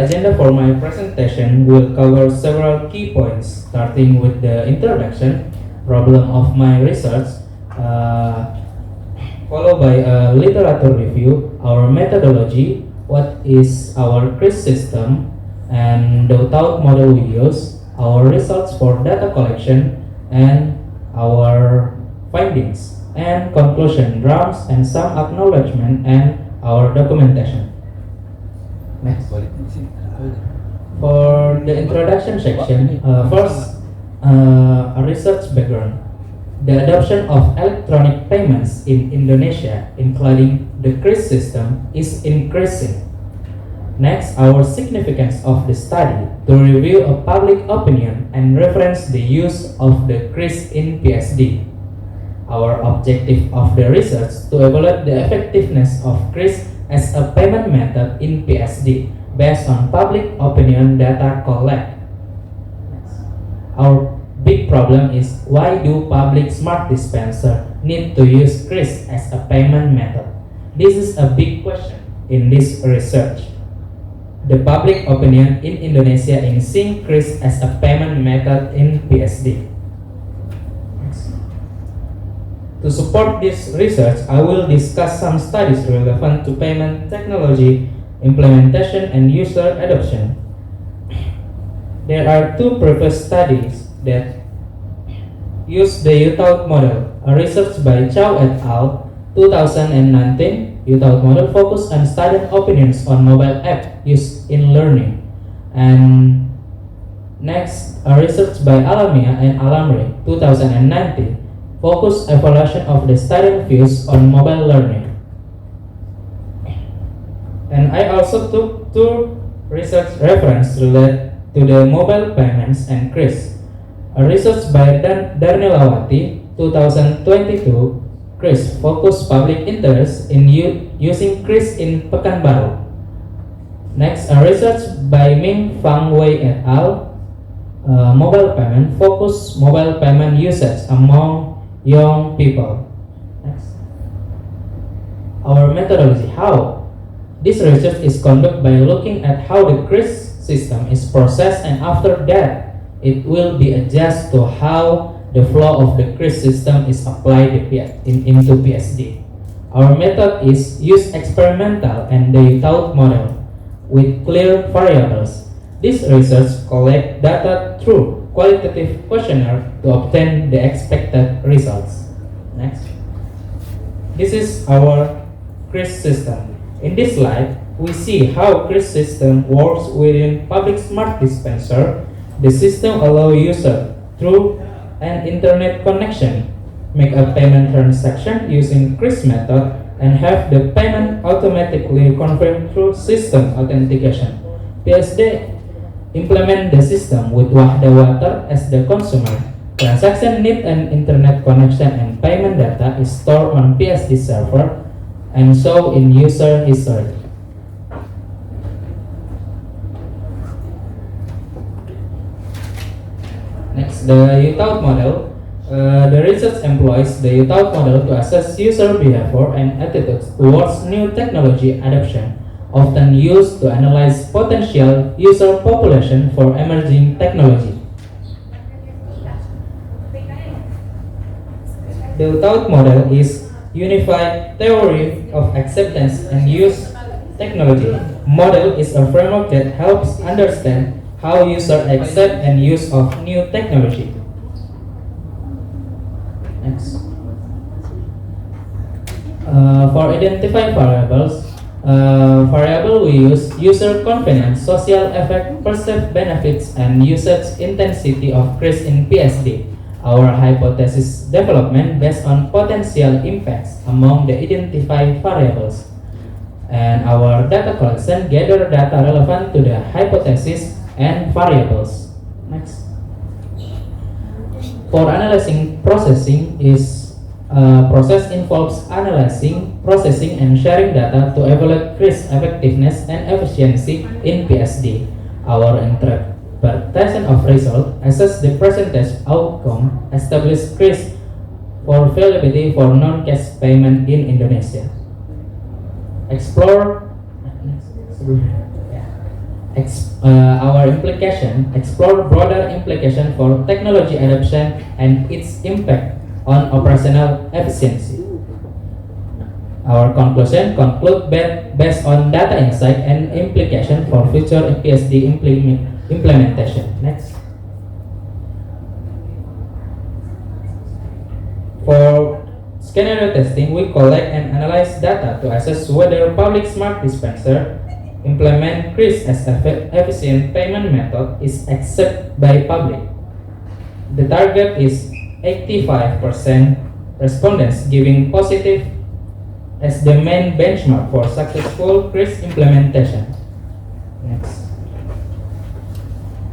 agenda for my presentation will cover several key points, starting with the introduction, problem of my research, followed by a literature review, our methodology, what is our CRIS system, and the without model we use, our results for data collection, and our findings, and conclusion drafts, and some acknowledgement, and our documentation. Next. For the introduction section, first, a research background. The adoption of electronic payments in Indonesia, including the CRIS system, is increasing. Next, our significance of the study to review a public opinion and reference the use of the CRIS in PSD. Our objective of the research to evaluate the effectiveness of CRIS as a payment method in PSD based on public opinion data collected. Our big problem is, why do public smart dispenser need to use CRIS as a payment method? This is a big question in this research. The public opinion in Indonesia in seeing CRIS as a payment method in PSD. To support this research, I will discuss some studies relevant to payment technology, implementation, and user adoption. There are two previous studies that use the Youtout model, a research by Chow et al. 2019. Youtout model focused on student opinions on mobile app used in learning. And next, a research by Alamia and Alamri 2019 focused evaluation of the student views on mobile learning. And I also took two research references related to the mobile payments and CRIS. A research by Darnilawati 2022, CRIS focused public interest in using CRIS in Pekanbaru. Next, a research by Ming Fang Wei et al. Mobile payment focused mobile payment usage among young people. Next. Our methodology, how? This research is conducted by looking at how the CRIS system is processed, and after that, it will be adjusted to how the flow of the CRIS system is applied into PSD. Our method is use experimental and the Youtout model with clear variables. This research collects data through qualitative questionnaire to obtain the expected results. Next. This is our CRIS system. In this slide, we see how CRIS system works within public smart dispenser. The system allows user through an internet connection make a payment transaction using CRIS method and have the payment automatically confirmed through system authentication. PSD implement the system with Wahda Water as the consumer. Transaction need an internet connection and payment data is stored on PSD server and shown in user history. Next, the Youtout model. The research employs the Youtout model to assess user behavior and attitudes towards new technology adoption, often used to analyze potential user population for emerging technology. The Youtout model is unified theory of acceptance and use technology. Model is a framework that helps understand how users accept and use of new technology. Next. For identify variables, variable we use user confidence, social effect, perceived benefits, and usage intensity of CRIS in PSD. Our hypothesis development based on potential impacts among the identified variables. And our data collection gather data relevant to the hypothesis and variables. Next. For analyzing processing process involves analyzing, processing, and sharing data to evaluate CRIS effectiveness and efficiency in PSD. Our interpretation of result assess the percentage outcome, establish CRIS for validity for non-cash payment in Indonesia. our implication, explore broader implication for technology adoption and its impact on operational efficiency. Our conclusion conclude based on data insight and implication for future PSD implementation. Next. For scenario testing, we collect and analyze data to assess whether public smart dispenser implement CRIS as efficient payment method is accepted by public. The target is 85% respondents giving positive as the main benchmark for successful CRIS implementation. Next.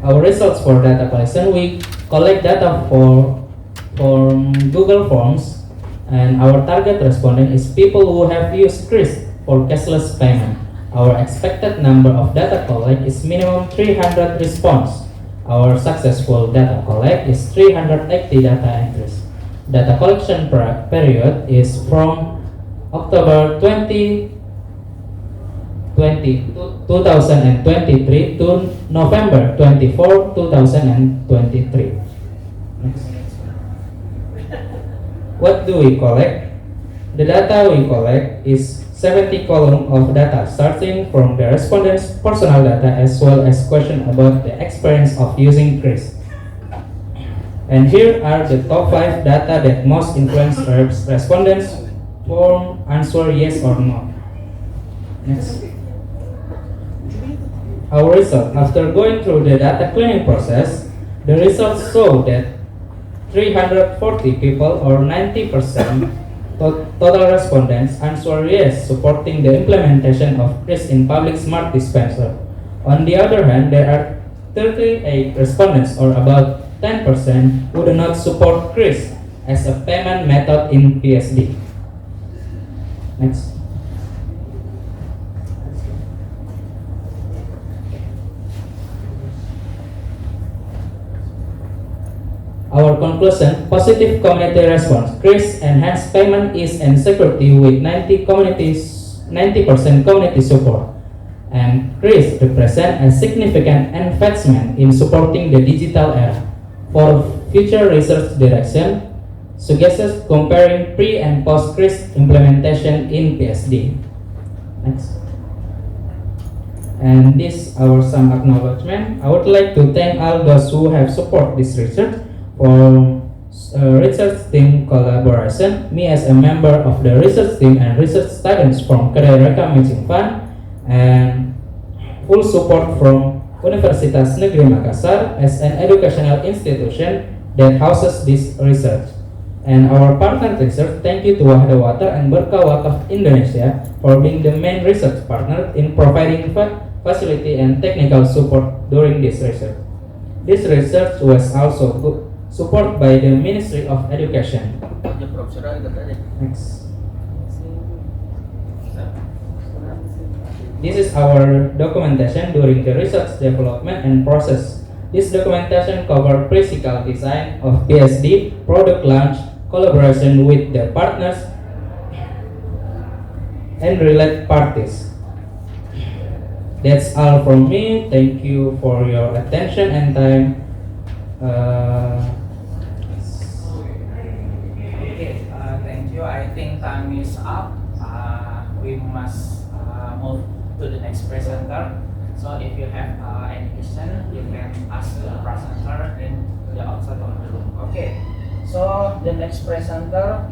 Our results for data collection, we collect data from Google Forms, and our target respondent is people who have used CRIS for cashless payment. Our expected number of data collect is minimum 300 response. Our successful data collect is 380 data entries. Data collection period is from October 2023 to November 24, 2023. Next. What do we collect? The data we collect is 70 columns of data starting from the respondent's personal data as well as questions about the experience of using CRIS. And here are the top 5 data that most influence respondents form answer yes or no. Next. Our result, after going through the data cleaning process, the results show that 340 people or 90% total respondents answer yes, supporting the implementation of CRIS in public smart dispenser. On the other hand, there are 38 respondents or about 10% who do not support CRIS as a payment method in PSD. Next. Our conclusion, positive community response. CRIS enhanced payment ease and security with 90% community support. And CRIS represent a significant advancement in supporting the digital era. For future research direction, suggests comparing pre and post CRIS implementation in PSD. Next. And this our some acknowledgement. I would like to thank all those who have supported this research. For research team collaboration, me as a member of the research team and research students from Kedai Matching Fund, and full support from Universitas Negeri Makassar as an educational institution that houses this research. And our partner research, thank you to Wahda Water and Berkah Wakaf Indonesia for being the main research partner in providing facility and technical support during this research. This research was also supported by the Ministry of Education. Next. This is our documentation during the research development and process. This documentation covers physical design of PSD, product launch, collaboration with the partners, and related parties. That's all from me. Thank you for your attention and time. Thank you. I think time is up. We must move to the next presenter. So if you have any question, you can ask the presenter in the outside of the room. Okay. So the next presenter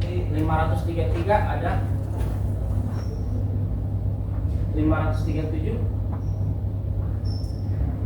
533 ada 537